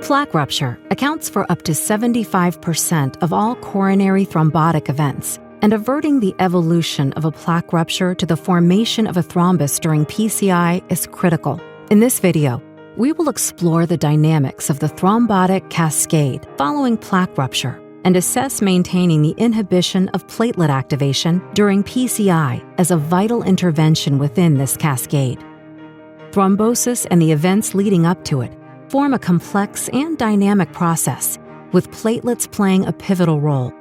Plaque rupture accounts for up to 75% of all coronary thrombotic events, and averting the evolution of a plaque rupture to the formation of a thrombus during PCI is critical. In this video, we will explore the dynamics of the thrombotic cascade following plaque rupture and assess maintaining the inhibition of platelet activation during PCI as a vital intervention within this cascade. Thrombosis and the events leading up to it form a complex and dynamic process, with platelets playing a pivotal role.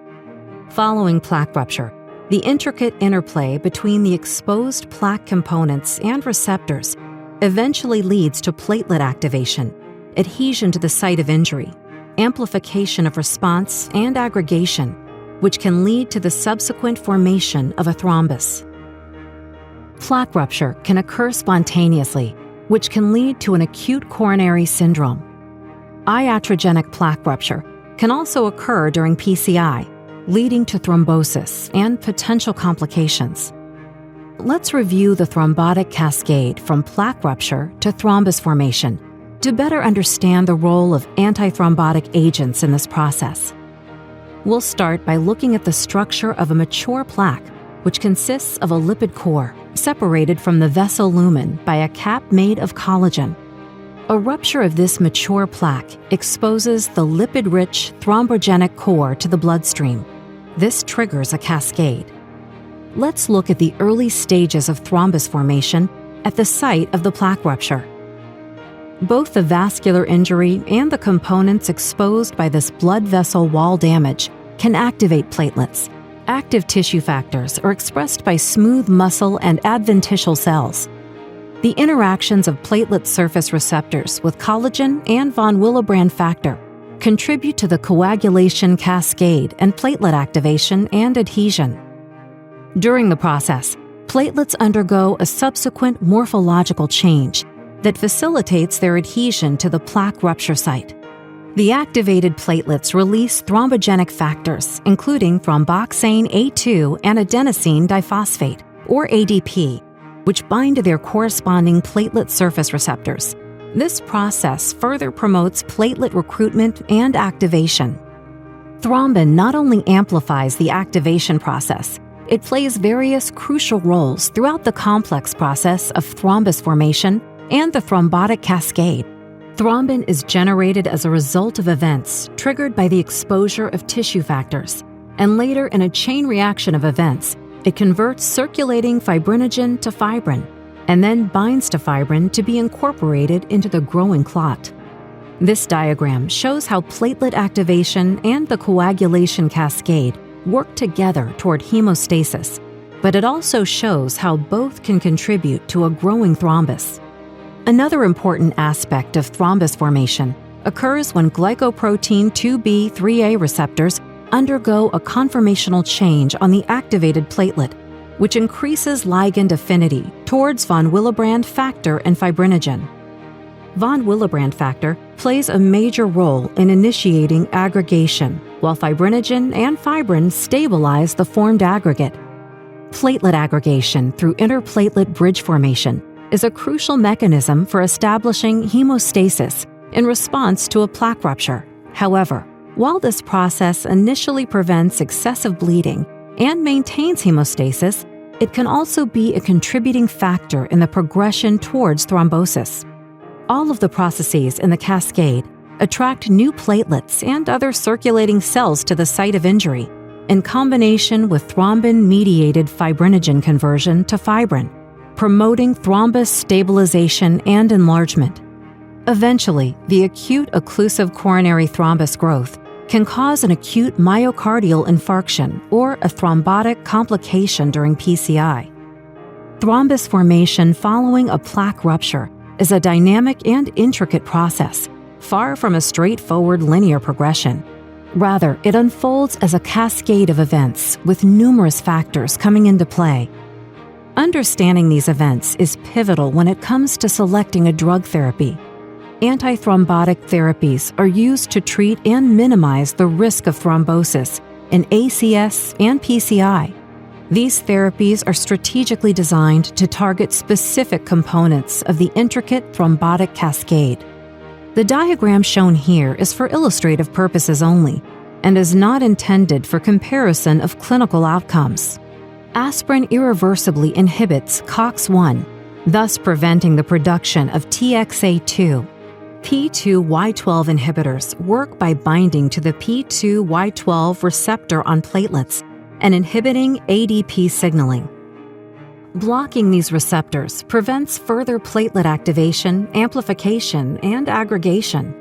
Following plaque rupture, the intricate interplay between the exposed plaque components and receptors eventually leads to platelet activation, adhesion to the site of injury, amplification of response, and aggregation, which can lead to the subsequent formation of a thrombus. Plaque rupture can occur spontaneously, which can lead to an acute coronary syndrome. Iatrogenic plaque rupture can also occur during PCI, leading to thrombosis and potential complications. Let's review the thrombotic cascade from plaque rupture to thrombus formation to better understand the role of antithrombotic agents in this process. We'll start by looking at the structure of a mature plaque, which consists of a lipid core separated from the vessel lumen by a cap made of collagen. A rupture of this mature plaque exposes the lipid-rich thrombogenic core to the bloodstream. This triggers a cascade. Let's look at the early stages of thrombus formation at the site of the plaque rupture. Both the vascular injury and the components exposed by this blood vessel wall damage can activate platelets. Active tissue factors are expressed by smooth muscle and adventitial cells. The interactions of platelet surface receptors with collagen and von Willebrand factor contribute to the coagulation cascade and platelet activation and adhesion. During the process, platelets undergo a subsequent morphological change that facilitates their adhesion to the plaque rupture site. The activated platelets release thrombogenic factors, including thromboxane A2 and adenosine diphosphate, or ADP, which bind to their corresponding platelet surface receptors. This process further promotes platelet recruitment and activation. Thrombin not only amplifies the activation process, it plays various crucial roles throughout the complex process of thrombus formation and the thrombotic cascade. Thrombin is generated as a result of events triggered by the exposure of tissue factors, and later in a chain reaction of events, it converts circulating fibrinogen to fibrin, and then binds to fibrin to be incorporated into the growing clot. This diagram shows how platelet activation and the coagulation cascade work together toward hemostasis, but it also shows how both can contribute to a growing thrombus. Another important aspect of thrombus formation occurs when glycoprotein 2b3a receptors undergo a conformational change on the activated platelet, which increases ligand affinity towards von Willebrand factor and fibrinogen. Von Willebrand factor plays a major role in initiating aggregation, while fibrinogen and fibrin stabilize the formed aggregate. Platelet aggregation through interplatelet bridge formation is a crucial mechanism for establishing hemostasis in response to a plaque rupture. However, while this process initially prevents excessive bleeding and maintains hemostasis, it can also be a contributing factor in the progression towards thrombosis. All of the processes in the cascade attract new platelets and other circulating cells to the site of injury, in combination with thrombin-mediated fibrinogen conversion to fibrin, promoting thrombus stabilization and enlargement. Eventually, the acute occlusive coronary thrombus growth can cause an acute myocardial infarction or a thrombotic complication during PCI. Thrombus formation following a plaque rupture is a dynamic and intricate process, far from a straightforward linear progression. Rather, it unfolds as a cascade of events with numerous factors coming into play. Understanding these events is pivotal when it comes to selecting a drug therapy. Antithrombotic therapies are used to treat and minimize the risk of thrombosis in ACS and PCI. These therapies are strategically designed to target specific components of the intricate thrombotic cascade. The diagram shown here is for illustrative purposes only and is not intended for comparison of clinical outcomes. Aspirin irreversibly inhibits COX-1, thus preventing the production of TXA2. P2Y12 inhibitors work by binding to the P2Y12 receptor on platelets and inhibiting ADP signaling. Blocking these receptors prevents further platelet activation, amplification, and aggregation.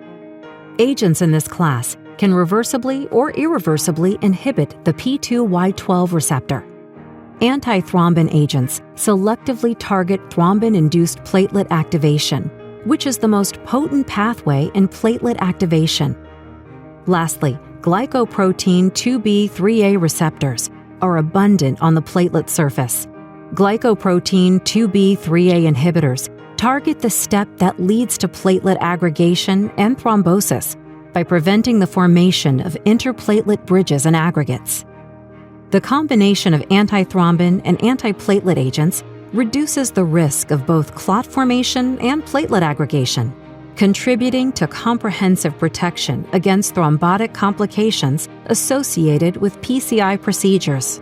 Agents in this class can reversibly or irreversibly inhibit the P2Y12 receptor. Antithrombin agents selectively target thrombin-induced platelet activation, which is the most potent pathway in platelet activation. Lastly, glycoprotein 2B3A receptors are abundant on the platelet surface. Glycoprotein 2B3A inhibitors target the step that leads to platelet aggregation and thrombosis by preventing the formation of interplatelet bridges and aggregates. The combination of antithrombin and antiplatelet agents reduces the risk of both clot formation and platelet aggregation, contributing to comprehensive protection against thrombotic complications associated with PCI procedures.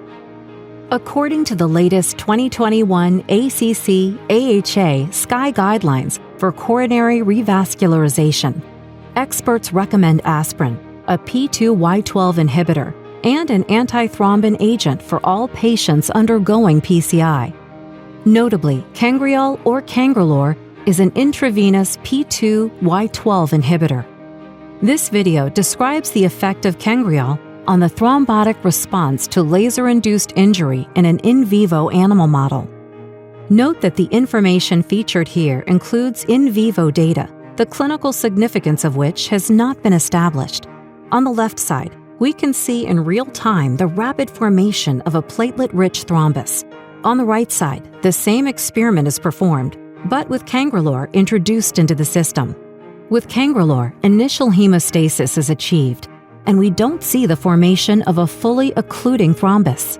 According to the latest 2021 ACC/AHA SKY guidelines for coronary revascularization, experts recommend aspirin, a P2Y12 inhibitor, and an antithrombin agent for all patients undergoing PCI. Notably, KENGREAL or cangrelor is an intravenous P2Y12 inhibitor. This video describes the effect of KENGREAL on the thrombotic response to laser-induced injury in an in vivo animal model. Note that the information featured here includes in vivo data, the clinical significance of which has not been established. On the left side, we can see in real time the rapid formation of a platelet-rich thrombus. On the right side, the same experiment is performed, but with cangrelor introduced into the system. With cangrelor, initial hemostasis is achieved, and we don't see the formation of a fully occluding thrombus.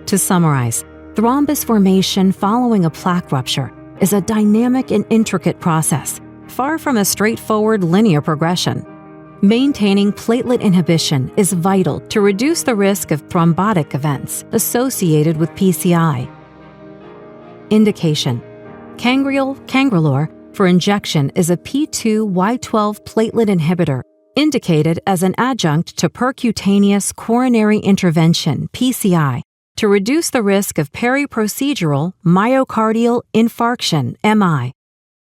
To summarize, thrombus formation following a plaque rupture is a dynamic and intricate process, far from a straightforward linear progression. Maintaining platelet inhibition is vital to reduce the risk of thrombotic events associated with PCI. Indication: cangrelor for injection is a P2Y12 platelet inhibitor indicated as an adjunct to percutaneous coronary intervention (PCI) to reduce the risk of periprocedural myocardial infarction (MI),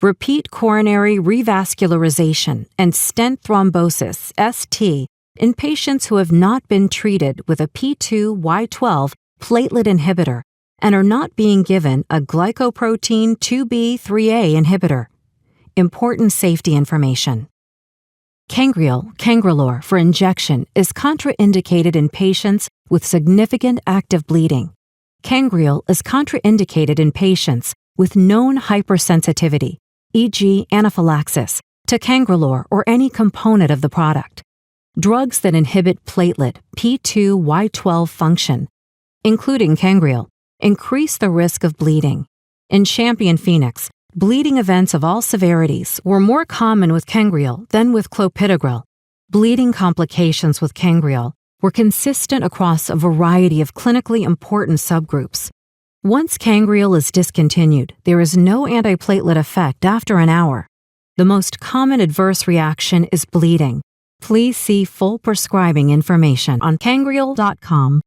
repeat coronary revascularization, and stent thrombosis (ST) in patients who have not been treated with a P2Y12 platelet inhibitor and are not being given a glycoprotein 2B3A inhibitor. Important safety information. Cangrelor for injection is contraindicated in patients with significant active bleeding. KENGREAL is contraindicated in patients with known hypersensitivity, e.g. anaphylaxis, to cangrelor or any component of the product. Drugs that inhibit platelet P2Y12 function, including KENGREAL, increase the risk of bleeding. In Champion Phoenix, bleeding events of all severities were more common with KENGREAL than with clopidogrel. Bleeding complications with KENGREAL were consistent across a variety of clinically important subgroups. Once KENGREAL is discontinued, there is no antiplatelet effect after an hour. The most common adverse reaction is bleeding. Please see full prescribing information on cangrel.com.